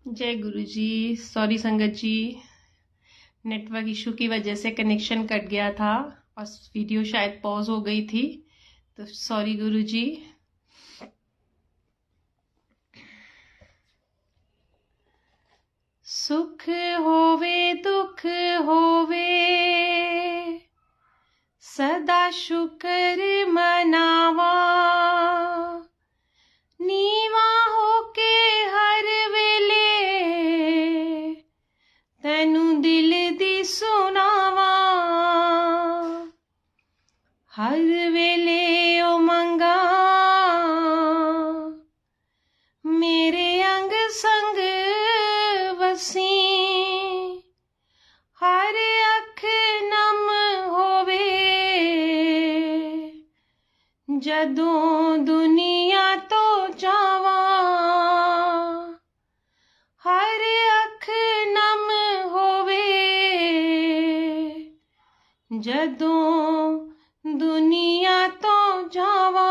जय गुरु जी। सॉरी संगत जी, network issue की वजह से कनेक्शन कट गया था और वीडियो शायद पॉज हो गई थी, तो सॉरी गुरु जी। सुख होवे दुख होवे, सदा शुक्र मनावा। नीवा होके हर वेले तैनू दिल दी सुनावा। हर वेले ओ मंगा मेरे अंग संग वसी। हर अख नम होवे जदों दुनिया तो जावा। हर अख नम होवे जदों दुनिया तो जावा।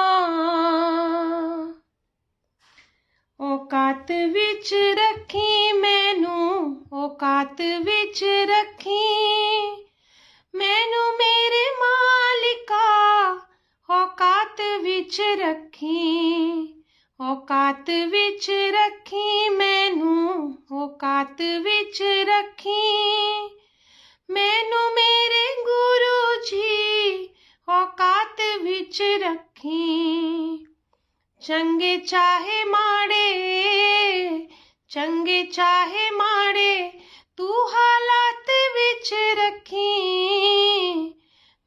औकात विच रखी मैनू, औकात विच रखी मैनू मेरे मालिका। औकात विच रखी, औकात विच रखी मैनू, औकात विच रखी मैनू मेरे गुरु जी। औकात विच रखी चंगे चाहे माड़े, चंगे चाहे माड़े तू हालात विच रखी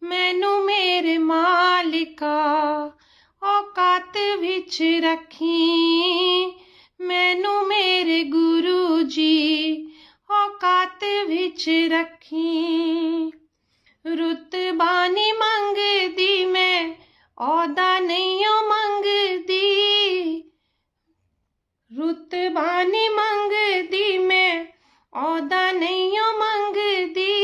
मैनू मेरे मालिका। औकात विच रखी मैनू मेरे गुरु जी। औकात विच रखी रुतबा नी मंगदी मैं, औदा नहीं मंगदी। रुतबा नी मंगदी मैं, औदा नहीं मंगदी।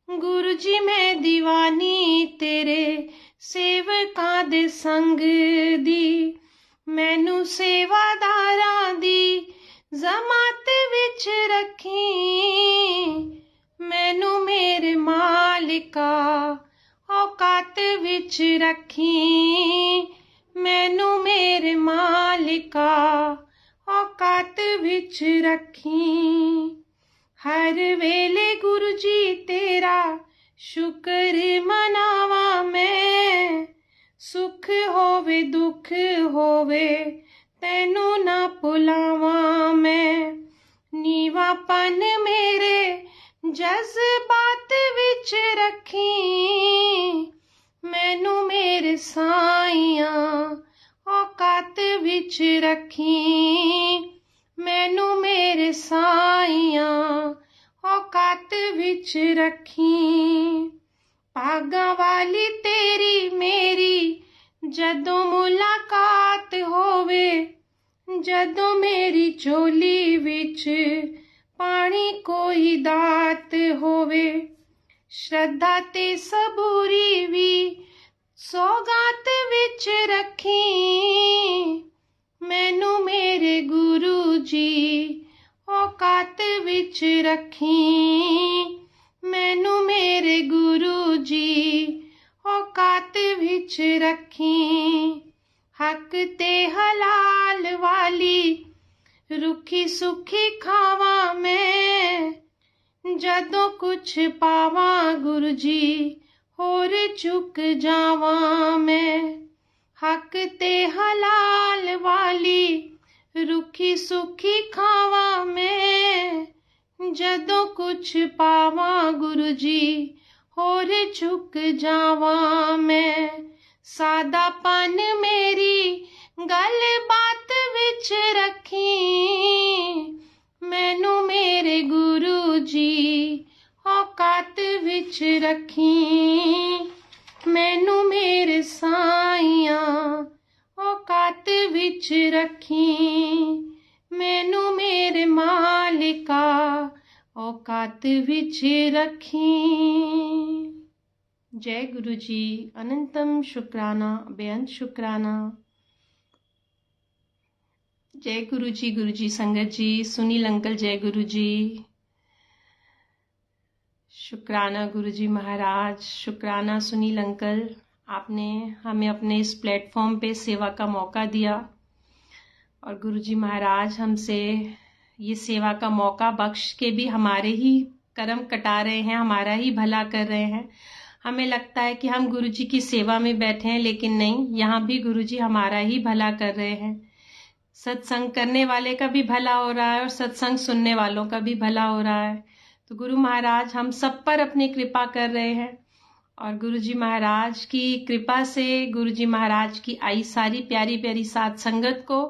गुरु जी मैं दीवानी तेरे सेवकां दे संग दी। मैनू सेवादारां दी जमात विच रखी मैनू मेरे मालिका। औकात विच रखी मैनू मेरे मालिका। औकात विच रखी हर वेले गुरु जी तेरा शुक्र मनावा मैं। सुख होवे दुख होवे तैनू ना भुलावा मैं। नीवापन मेरे जज्बात विच रखी मैनू मेरे साइया। औकात विच रखी मैनू मेरे साइया। औकात विच रखी भागा वाली तेरी मेरी जदों मुलाकात होवे। जदों मेरी झोली विच पानी कोई दात होवे। श्रद्धा ते सबूरी भी सौगात विच रखी मैनू मेरे गुरु जी। औकात विच रखी मैनू मेरे गुरु जी। औकात विच रखी हक ते हलाल वाली रुखी सुखी खावा मैं। जदों कुछ पावा गुरु जी होर चुक जावा मैं। हक ते हलाल वाली रुखी सुखी खावा मैं। जदों कुछ पावा गुरु जी होर चुक जावा मैं। सादापन मेरी गल बात विच रखी मैनू मेरे गुरु जी। औकात विच रखी मैनू मेरे साइया। औकात विच रखी मैनू मेरे मालिका। औकात विच रखी। जय गुरु जी। अनंतम शुक्राना, बेअंत शुक्राना। जय गुरु जी संगत जी, सुनील अंकल जय गुरु जी, शुक्राना गुरु जी महाराज, शुक्राना सुनील अंकल, आपने हमें अपने इस प्लेटफॉर्म पे सेवा का मौका दिया और गुरु जी महाराज हमसे ये सेवा का मौका बख्श के भी हमारे ही कर्म कटा रहे हैं, हमारा ही भला कर रहे हैं। हमें लगता है कि हम गुरु जी की सेवा में बैठे हैं, लेकिन नहीं, यहाँ भी गुरु जी हमारा ही भला कर रहे हैं। सत्संग करने वाले का भी भला हो रहा है और सत्संग सुनने वालों का भी भला हो रहा है। तो गुरु महाराज हम सब पर अपनी कृपा कर रहे हैं और गुरु जी महाराज की कृपा से, गुरु जी महाराज की आई सारी प्यारी प्यारी साथ संगत को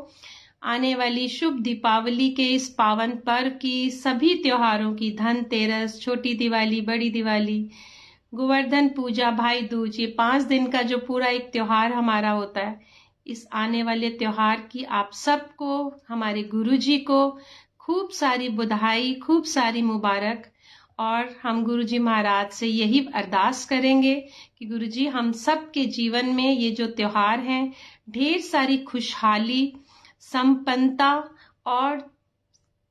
आने वाली शुभ दीपावली के इस पावन पर्व की, सभी त्योहारों की, धनतेरस, छोटी दिवाली, बड़ी दिवाली, गोवर्धन पूजा, भाई दूज, ये 5 दिन का जो पूरा एक त्योहार हमारा होता है, इस आने वाले त्योहार की आप सबको, हमारे गुरु जी को खूब सारी बधाई, खूब सारी मुबारक। और हम गुरु जी महाराज से यही अरदास करेंगे कि गुरु जी हम सब के जीवन में ये जो त्योहार हैं, ढेर सारी खुशहाली, संपन्नता और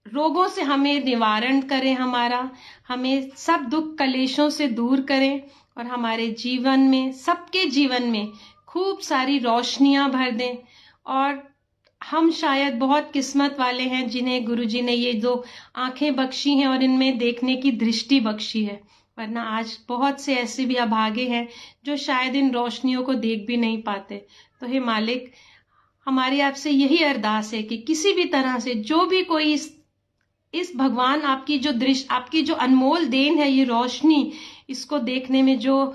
रोगों से हमें निवारण करें, हमें सब दुख कलेशों से दूर करें और हमारे जीवन में, सबके जीवन में खूब सारी रोशनियां भर दें। और हम शायद बहुत किस्मत वाले हैं जिन्हें गुरुजी ने ये 2 आंखें बख्शी हैं और इनमें देखने की दृष्टि बख्शी है, वरना आज बहुत से ऐसे भी अभागे हैं जो शायद इन रोशनियों को देख भी नहीं पाते। तो हे मालिक, हमारी आपसे यही अरदास है कि किसी भी तरह से जो भी कोई इस भगवान आपकी जो दृष्टि, आपकी जो अनमोल देन है, ये रोशनी, इसको देखने में जो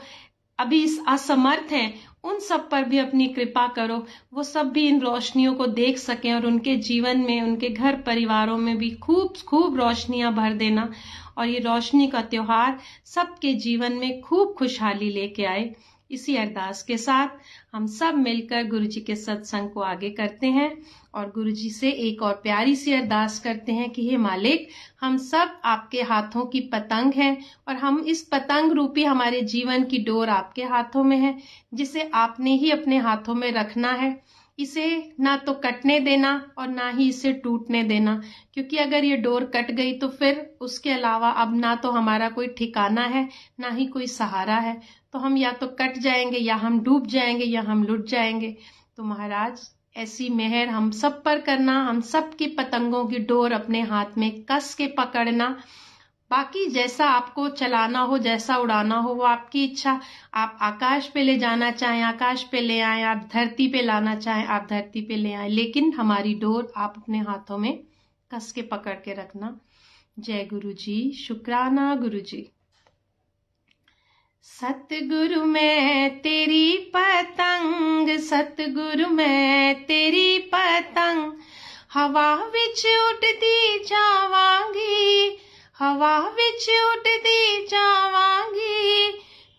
अभी इस असमर्थ हैं, उन सब पर भी अपनी कृपा करो, वो सब भी इन रोशनियों को देख सकें और उनके जीवन में, उनके घर परिवारों में भी खूब खूब रोशनियां भर देना और ये रोशनी का त्योहार सबके जीवन में खूब खुशहाली लेके आए। इसी अरदास के साथ हम सब मिलकर गुरु जी के सत्संग को आगे करते हैं और गुरु जी से एक और प्यारी सी अरदास करते हैं कि हे मालिक, हम सब आपके हाथों की पतंग हैं और हम इस पतंग रूपी हमारे जीवन की डोर आपके हाथों में है, जिसे आपने ही अपने हाथों में रखना है। इसे ना तो कटने देना और ना ही इसे टूटने देना, क्योंकि अगर ये डोर कट गई तो फिर उसके अलावा अब ना तो हमारा कोई ठिकाना है, ना ही कोई सहारा है। तो हम या तो कट जाएंगे, या हम डूब जाएंगे, या हम लुट जाएंगे। तो महाराज ऐसी मेहर हम सब पर करना, हम सब की पतंगों की डोर अपने हाथ में कस के पकड़ना। बाकी जैसा आपको चलाना हो, जैसा उड़ाना हो, वो आपकी इच्छा। आप आकाश पे ले जाना चाहें आकाश पे ले आए, आप धरती पे लाना चाहें आप धरती पे ले आए, लेकिन हमारी डोर आप अपने हाथों में कस के पकड़ के रखना। जय गुरु जी, शुक्राना गुरु जी। सतगुरु मैं तेरी पतंग, सतगुरु मैं तेरी पतंग, हवा विच उड़दी जावांगी, हवा विच उड़दी जावांगी।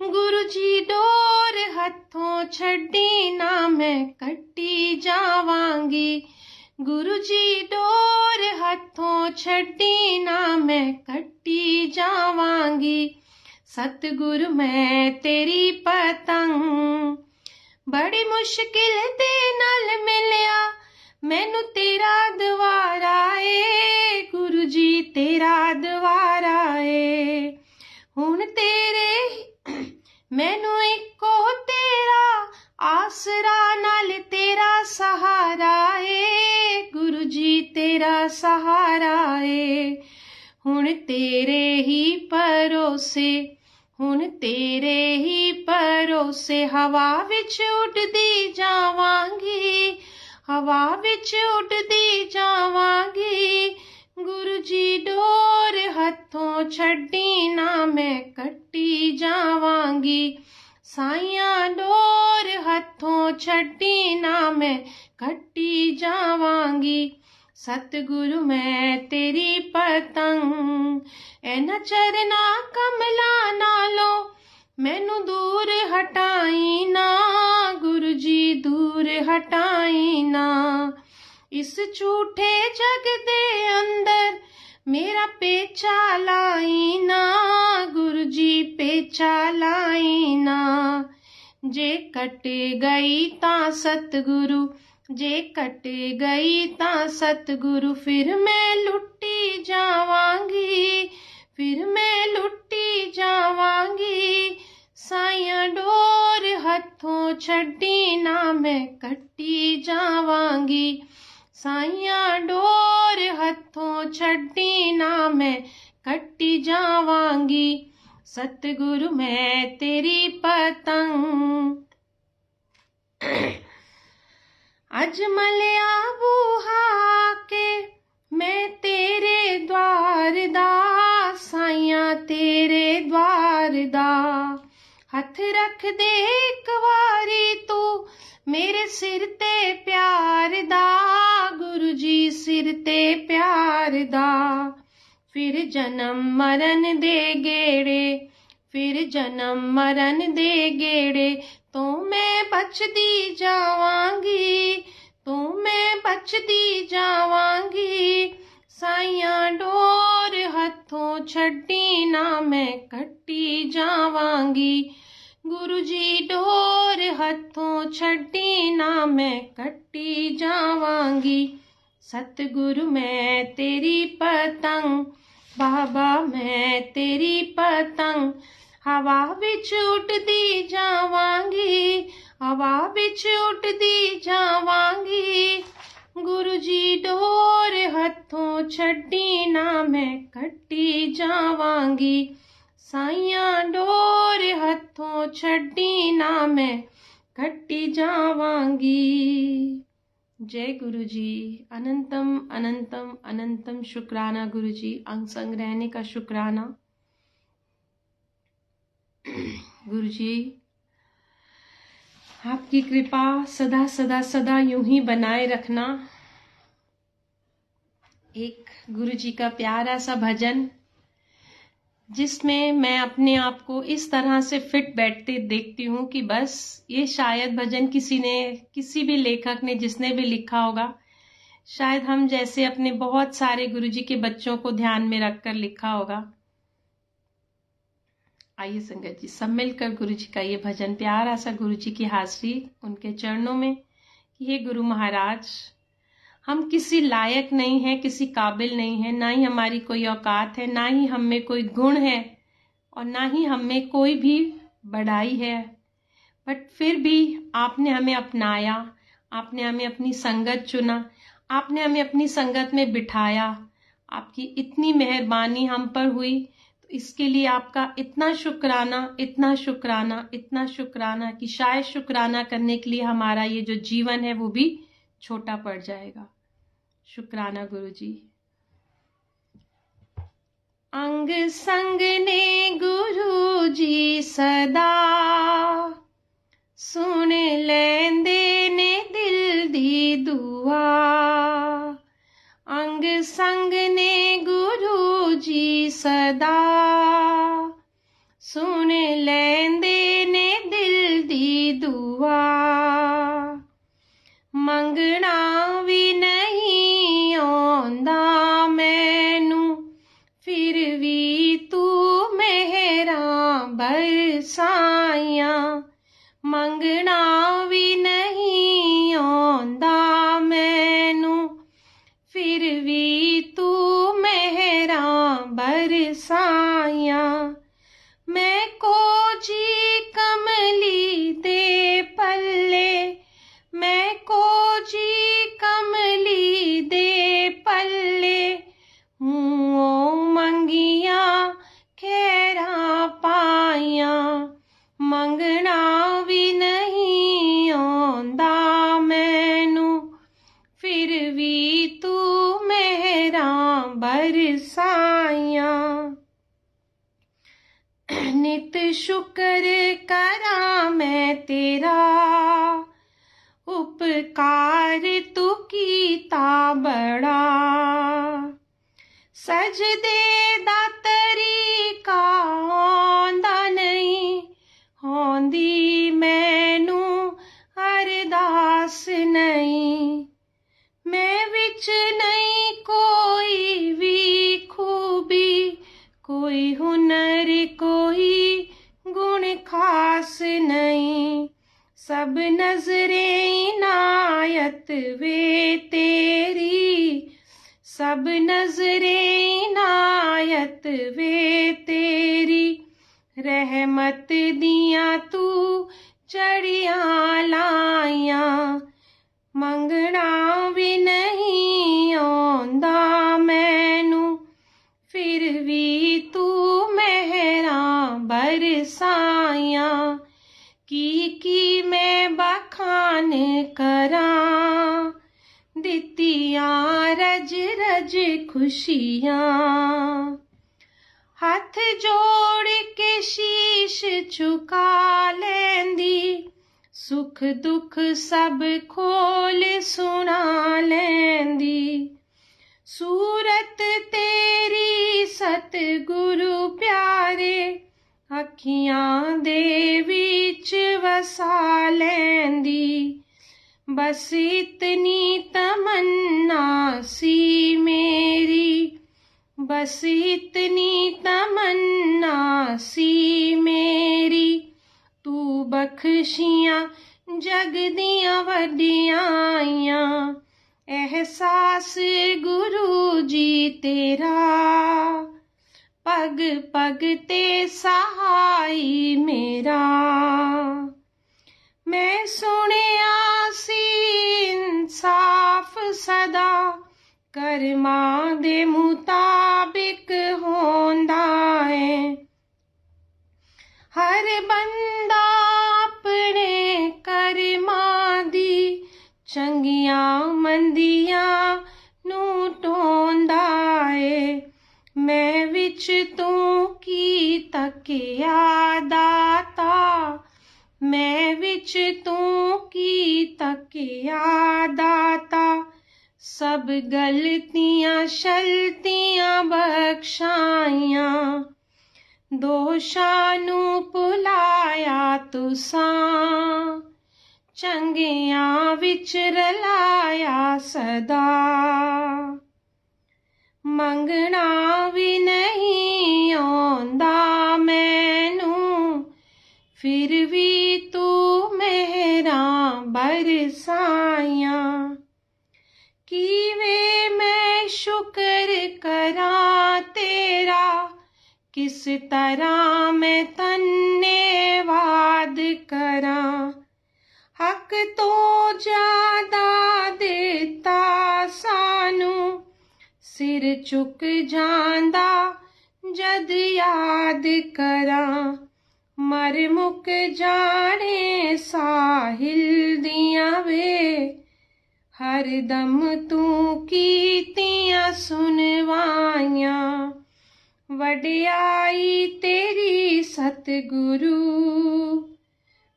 गुरु जी डोर हथों छड्डी ना मैं कट्टी जावांगी, गुरु जी डोर हथों छड्डी ना मैं कट्टी जावांगी। सतगुरु मैं तेरी पतंग, बड़ी मुश्किल दे नाल मिलिया मैनू तेरा द्वारा ए, गुरु जी तेरा द्वारा ए। हुण तेरे मैनू इको तेरा आसरा, नाल तेरा सहारा ए, गुरु जी तेरा सहारा ए। हुण तेरे ही भरोसे, हुण तेरे ही भरोसे, हवा विच उड़दी जावांगी, हवा विच उड़दी जावांगी। गुरु जी डोर हथों छड्डी ना मैं कट्टी जावांगी, साइयां डोर हथों छड्डी ना मैं कट्टी जावांगी। सतगुरु मैं तेरी पतंग, एना चरना कमला नालों मैनू दूर हटाई ना, गुरु जी दूर हटाई ना। इस झूठे जग दे अंदर मेरा पेचा लाई ना, गुरु जी पेचा लाई ना। जे कट गई तां सतगुरु जे कट गई तां सतगुरु फिर मैं लुटी जावांगी, फिर मैं लुटी जावांगी। साइयां डोर हथों छड्डी ना मैं कट्टी जावांगी, साइयां डोर हथों छड्डी ना मैं कट्टी जावांगी। सतगुरु मैं तेरी पतंग अज मलिया बूहा के मैं तेरे द्वार दा, साइयां तेरे द्वार दा। हथ रख दे एक वारी तू मेरे सिर ते प्यार दा, गुरु जी सिर ते प्यार दा। फिर जन्म मरण दे गेड़े, फिर जन्म मरण दे गेड़े तो मैं बचदी जावांगी, तो मैं बचदी जावांगी। साइयां डोर हथों छड्डी ना मैं कट्टी जावांगी, गुरु जी डोर हथों छड्डी ना मैं कट्टी जावांगी। सतगुरु मैं तेरी पतंग, बाबा मैं तेरी पतंग। हवा विच उड़दी जावांगी, हवा विच उड़दी जावांगी। गुरु जी डोर हथों छड्डी ना मैं कट्टी जावांगी, साइयां डोर हथों छड्डी ना मैं कट्टी जावांगी। जय गुरु जी। अनंतम अनंतम अनंतम शुक्राना गुरु जी, अंग संग रहने का शुक्राना। गुरु जी आपकी कृपा सदा सदा सदा यूं ही बनाए रखना। एक गुरु जी का प्यारा सा भजन जिसमें मैं अपने आप को इस तरह से फिट बैठते देखती हूँ कि बस ये शायद भजन किसी ने, किसी भी लेखक ने, जिसने भी लिखा होगा, शायद हम जैसे अपने बहुत सारे गुरु जी के बच्चों को ध्यान में रखकर लिखा होगा। आइए संगत जी सब मिलकर गुरु जी का ये भजन, प्यारा सा गुरु जी की हाजिरी उनके चरणों में कि हे गुरु महाराज, हम किसी लायक नहीं हैं, किसी काबिल नहीं हैं, ना ही हमारी कोई औकात है, ना ही हम में कोई गुण है और ना ही हम में कोई भी बड़ाई है, बट फिर भी आपने हमें अपनाया, आपने हमें अपनी संगत चुना, आपने हमें अपनी संगत में बिठाया। आपकी इतनी मेहरबानी हम पर हुई, तो इसके लिए आपका इतना शुक्राना, इतना शुक्राना, इतना शुक्राना कि शायद शुक्राना करने के लिए हमारा ये जो जीवन है वो भी छोटा पड़ जाएगा। शुक्राना गुरु जी। अंग संग ने गुरु जी सदा सुन लेंदे ने दिल दी दुआ। अंग संग ने गुरु जी सदा सुन लेंदे ने दिल दी दुआ। मंगना भी नहीं आंदा मैनू, फिर भी तू मेहरां बरसाइयां। मंगना भी नहीं आंदा मैनू, फिर भी तू मेहरां बरसाइयां। मैं को जी कमली दे पल्ले, मैं को जी कमली दे पल्ले। मुँह मंगिया खैरा पाइया, मंगना भी नहीं आंदा मैनू, फिर भी तू मेहरां बरसाइयां। नित शुक्र करा मैं तेरा, उपकार तू कीता बड़ा। सजदे दा तरीका आंदा नहीं, आंदी मैनू अरदास नहीं। मैं विच नहीं कोई भी खूबी, कोई हुनर कोई गुण खास नहीं। सब नजरे इनायत सब नजरें इनायत वे तेरी, रहमत दिया तू चढ़िया लाइया, मंगना भी नहीं आंदा मैनू, फिर भी तू मेहरां बरसाइया, की मैं बखान करां, दित्तियां रज रज खुशियां, हथ जोड़ के शीश झुका लेंदी, सुख दुख सब खोल सुना लेंदी, सूरत तेरी सतगुरु प्यारे, अखियां दे विच वसा लेंदी, बस इतनी तमन्ना सी मेरी, बस इतनी तमन्ना सी मेरी, तू बख्शियां जग दियां वड्डियाइयां, एहसास गुरु जी तेरा, पग पग ते सहाय मेरा, मैं सुनिया सी इंसाफ सदा, करमां दे मुताबिक होंदा है, हर बंदा अपने करमां दी, चंगियां मंदियां नू ढोंदा है, मैं विच तू की तकिया दाता, मैं विच तू की तकिया दाता, सब गलतियां शलतियां बख्शाइयां, दोषां नू भुलाया तुसां, चंगियां विच रलाया सदा, मंगना भी नहीं आंदा मैनू, फिर भी तू मेहरां बरसाइयां, कीवे मैं शुक्र करां तेरा, किस तरह मैं धन्यवाद करां, हक तो ज्यादा देता सानू, सिर चुक जांदा जद याद करां, मर मुक जाने साहिल दियां वे, हर दम तू कीतियां सुनवाइयां, वडियाई तेरी सतगुरु,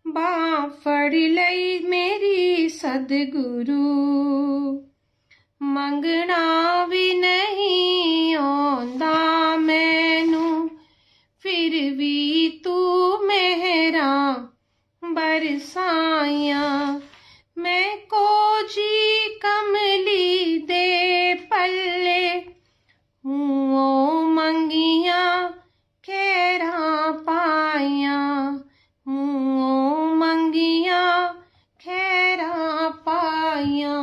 बांह फड़ लई मेरी सदगुरु, मंगना भी नहीं आंदा मैनू, फिर भी तू मेहरां बरसाइयां, मैं को जी कमली दे पल्ले, हूँ मंगियां खैरां पाइयां, हूँ मंगियां खैरां पाइयां।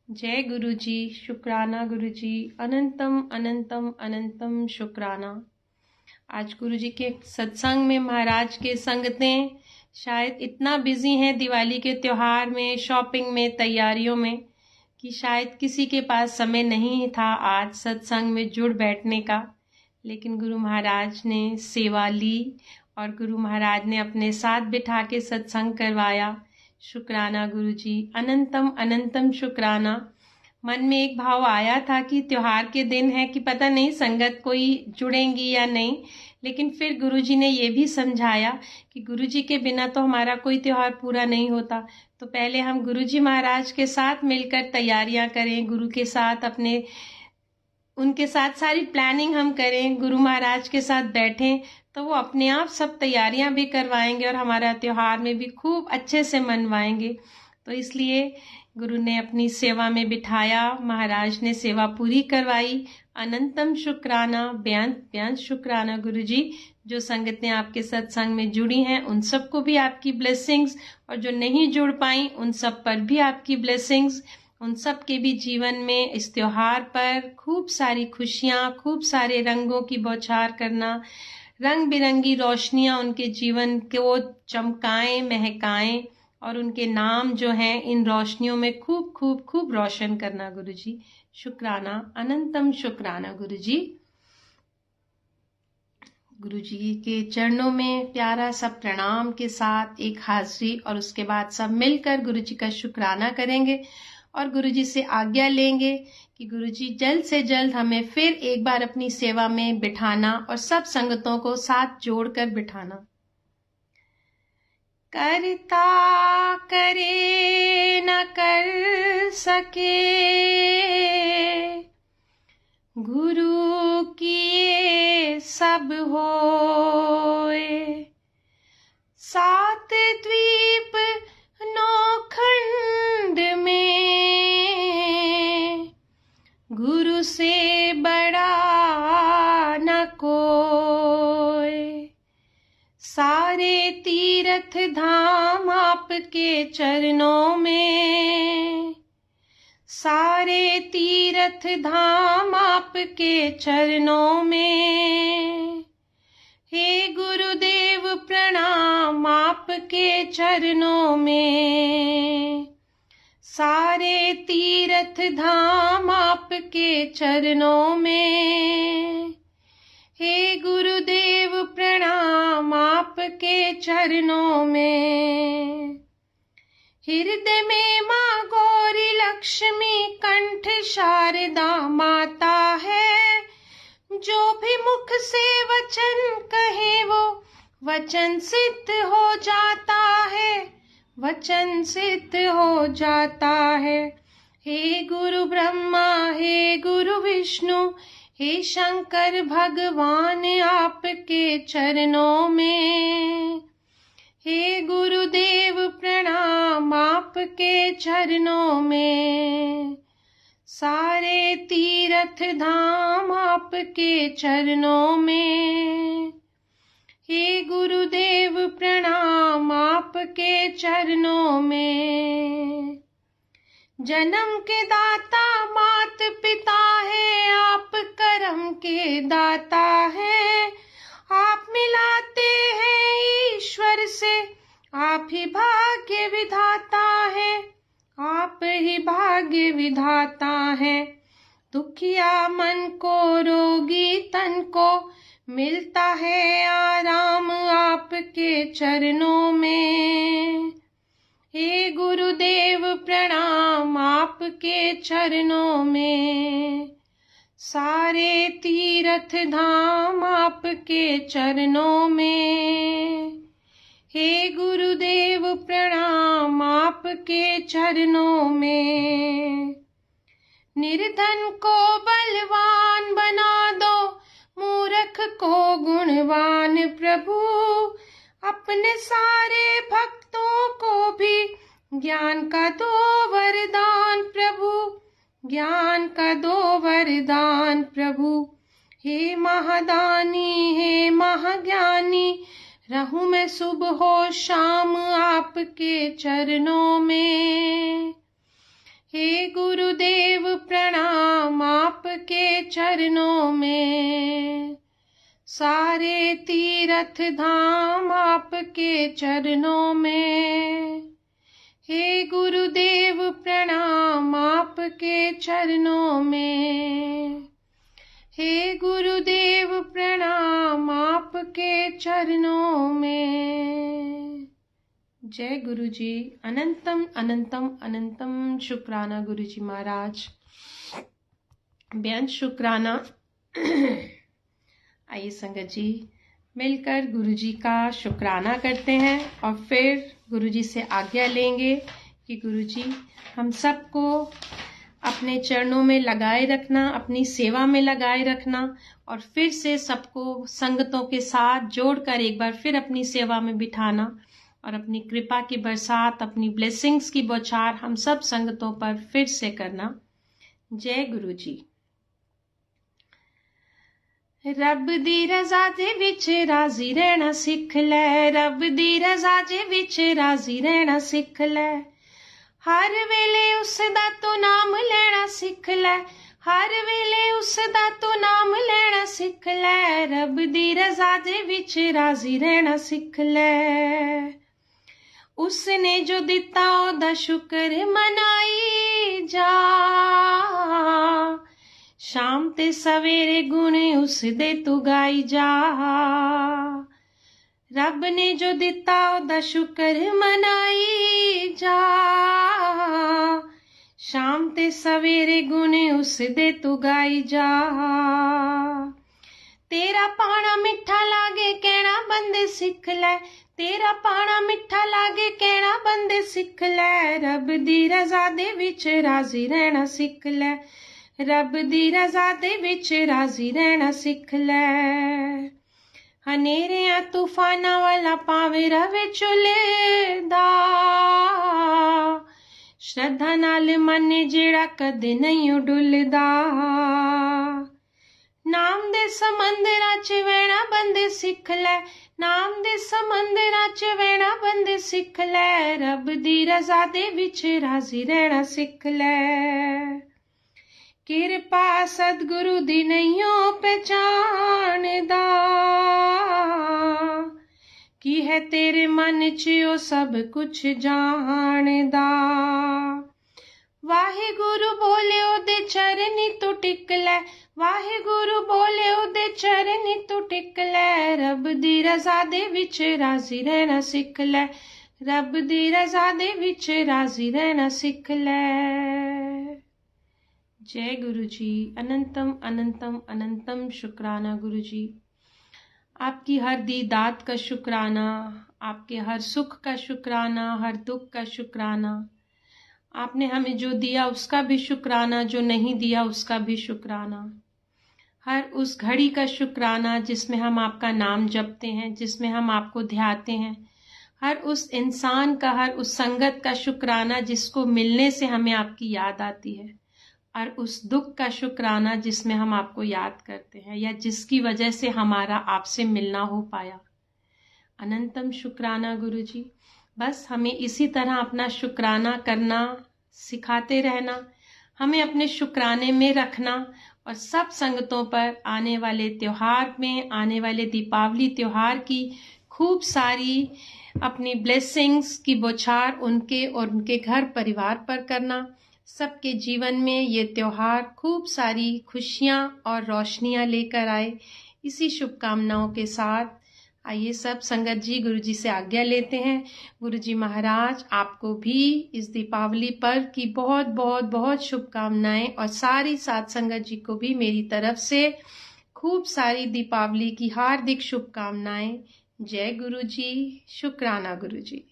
जय गुरु जी, शुक्राना गुरु जी, अनंतम अनंतम अनंतम शुक्राना। आज गुरु जी के सत्संग में महाराज के संगतें शायद इतना बिजी हैं दिवाली के त्योहार में, शॉपिंग में, तैयारियों में, कि शायद किसी के पास समय नहीं था आज सत्संग में जुड़ बैठने का। लेकिन गुरु महाराज ने सेवा ली और गुरु महाराज ने अपने साथ बिठा के सत्संग करवाया। शुक्राना गुरु जी, अनंतम अनंतम शुक्राना। मन में एक भाव आया था कि त्योहार के दिन है कि पता नहीं संगत कोई जुड़ेंगी या नहीं, लेकिन फिर गुरुजी ने ये भी समझाया कि गुरुजी के बिना तो हमारा कोई त्योहार पूरा नहीं होता। तो पहले हम गुरुजी महाराज के साथ मिलकर तैयारियां करें, गुरु के साथ अपने उनके साथ सारी प्लानिंग हम करें, गुरु महाराज के साथ बैठें, तो वो अपने आप सब तैयारियां भी करवाएंगे और हमारा त्योहार में भी खूब अच्छे से मनवाएंगे। तो इसलिए गुरु ने अपनी सेवा में बिठाया, महाराज ने सेवा पूरी करवाई। अनंतम शुक्राना, बेअंत बेअंत शुक्राना गुरु जी। जो संगतें आपके सत्संग में जुड़ी हैं उन सबको भी आपकी ब्लेसिंग्स, और जो नहीं जुड़ पाई उन सब पर भी आपकी ब्लेसिंग्स। उन सब के भी जीवन में इस त्योहार पर खूब सारी खुशियाँ, खूब सारे रंगों की बौछार करना, रंग बिरंगी रोशनियाँ उनके जीवन को चमकाएं, महकाएं और उनके नाम जो हैं इन रोशनियों में खूब खूब खूब रोशन करना। गुरुजी शुक्राना, अनंतम शुक्राना गुरुजी। गुरुजी के चरणों में प्यारा सा प्रणाम के साथ एक हाजिरी और उसके बाद सब मिलकर गुरुजी का शुक्राना करेंगे और गुरुजी से आज्ञा लेंगे कि गुरुजी जल्द से जल्द हमें फिर एक बार अपनी सेवा में बिठाना और सब संगतों को साथ जोड़कर बिठाना। करता करे न कर सके, गुरु किए सब होए। सात द्वीप नौ खंड में, गुरु से बड़ा न कोई। सारे तीर्थ धाम आपके चरणों में, सारे तीर्थ धाम आपके चरणों में। हे गुरुदेव प्रणाम आपके चरणों में, सारे तीर्थ धाम आपके चरणों में। हे गुरुदेव प्रणाम आपके चरणों में। हृदय में माँ गौरी लक्ष्मी, कंठ शारदा माता है। जो भी मुख से वचन कहे वो वचन सिद्ध हो जाता है, वचन सिद्ध हो जाता है। हे गुरु ब्रह्मा, हे गुरु विष्णु, हे शंकर भगवान आपके चरणों में। हे गुरुदेव प्रणाम आपके चरणों में। सारे तीर्थ धाम आपके चरणों में। हे गुरुदेव प्रणाम आपके चरणों में। जन्म के दाता मात पिता है, आप कर्म के दाता है। आप मिलाते हैं ईश्वर से, आप ही भाग्य विधाता है, आप ही भाग्य विधाता है। दुखिया मन को, रोगी तन को मिलता है आराम आपके चरणों में। हे गुरुदेव प्रणाम आपके चरणों में। सारे तीर्थ धाम आपके चरणों में। हे गुरुदेव प्रणाम आपके चरणों में। निर्धन को बलवान बना दो, मूर्ख को गुणवान प्रभु। अपने सारे भक्तों को भी ज्ञान का दो वरदान प्रभु, ज्ञान का दो वरदान प्रभु। हे महादानी, हे महाज्ञानी, रहूं मैं सुबह शाम आपके चरणों में। हे गुरुदेव प्रणाम आपके चरणों में। सारे तीर्थ धाम आपके चरणों में। हे गुरुदेव प्रणाम आपके चरणों में। हे गुरुदेव प्रणाम आपके चरणों में। जय गुरु जी। अनंतम अनंतम अनंतम शुक्राना गुरु जी महाराज। बेअंत शुक्राना। आइए संगत जी मिलकर गुरु जी का शुक्राना करते हैं और फिर गुरु जी से आज्ञा लेंगे कि गुरु जी हम सबको अपने चरणों में लगाए रखना, अपनी सेवा में लगाए रखना और फिर से सबको संगतों के साथ जोड़कर एक बार फिर अपनी सेवा में बिठाना और अपनी कृपा की बरसात, अपनी ब्लेसिंग्स की बौछार हम सब संगतों पर फिर से करना। जय गुरु जी। रब दी रज़ा दे विच राजी रहना सिख लै, रब दी रज़ा दे विच राजी रहना सिख लै। हर वेले उसदा तू नाम लेना सिख लै, हर वेले उसदा तू नाम लेना सिख लै, रब दी रज़ा दे विच राज़ी रहना सिख लै। उसने जो दिता ओदा शुक्र मनाई जा, शाम ते सवेरे गुण उसदे तू गाई जा। रब ने जो दिता ओदा शुक्र मनाई जा, शाम ते सवेरे गुण उसदे तू गाई जा। तेरा पाना मिठा लागे कहना बंदे सिख लै, तेरा पाना मिठा लागे कहना बंदे सिख लै, रब दी रज़ा दे विच राज़ी रहना सिख लै, रब दी रज़ा दे विच राज़ी रहना सिख लै। हनेरियां तूफाना वाला पावे रवे चुलेदा, श्रद्धा नाल मने जेड़ा कदे नहीं डुलदा। नाम दे समंदरां च वैणा बंदे सिख लै, नाम दे समंदरां च वैणा बंदे सिख लै, रब दी रज़ा दे विच राज़ी रहना सिख लै। किरपा सतगुरु दी नहियों पहचानदा, की है तेरे मन च ओ सब कुछ जानदा। वाहिगुरु बोले ओदे चरनी तू टिक लै, वाहिगुरु बोले ओदे चरनी तू टिक लै, रब दी रज़ा दे विच राज़ी रहना सिख लै, रब दी रज़ा दे विच राज़ी रहना सिख लै। जय गुरु जी। अनंतम अनंतम अनंतम शुक्राना गुरु जी। आपकी हर दी दात का शुक्राना, आपके हर सुख का शुक्राना, हर दुख का शुक्राना। आपने हमें जो दिया उसका भी शुक्राना, जो नहीं दिया उसका भी शुक्राना। हर उस घड़ी का शुक्राना जिसमें हम आपका नाम जपते हैं, जिसमें हम आपको ध्याते हैं। हर उस इंसान का, हर उस संगत का शुक्राना जिसको मिलने से हमें आपकी याद आती है, और उस दुख का शुक्राना जिसमें हम आपको याद करते हैं या जिसकी वजह से हमारा आपसे मिलना हो पाया। अनंतम शुक्राना गुरु जी। बस हमें इसी तरह अपना शुक्राना करना सिखाते रहना, हमें अपने शुक्राने में रखना, और सब संगतों पर आने वाले त्योहार में, आने वाले दीपावली त्योहार की खूब सारी अपनी ब्लेसिंग्स की बौछार उनके और उनके घर परिवार पर करना। सबके जीवन में ये त्योहार खूब सारी खुशियाँ और रोशनियाँ लेकर आए, इसी शुभकामनाओं के साथ आइए सब संगत जी गुरु जी से आज्ञा लेते हैं। गुरु जी महाराज आपको भी इस दीपावली पर्व की बहुत बहुत बहुत शुभकामनाएं, और सारी साथ संगत जी को भी मेरी तरफ से खूब सारी दीपावली की हार्दिक शुभकामनाएं। जय गुरु जी। शुक्राना गुरु जी।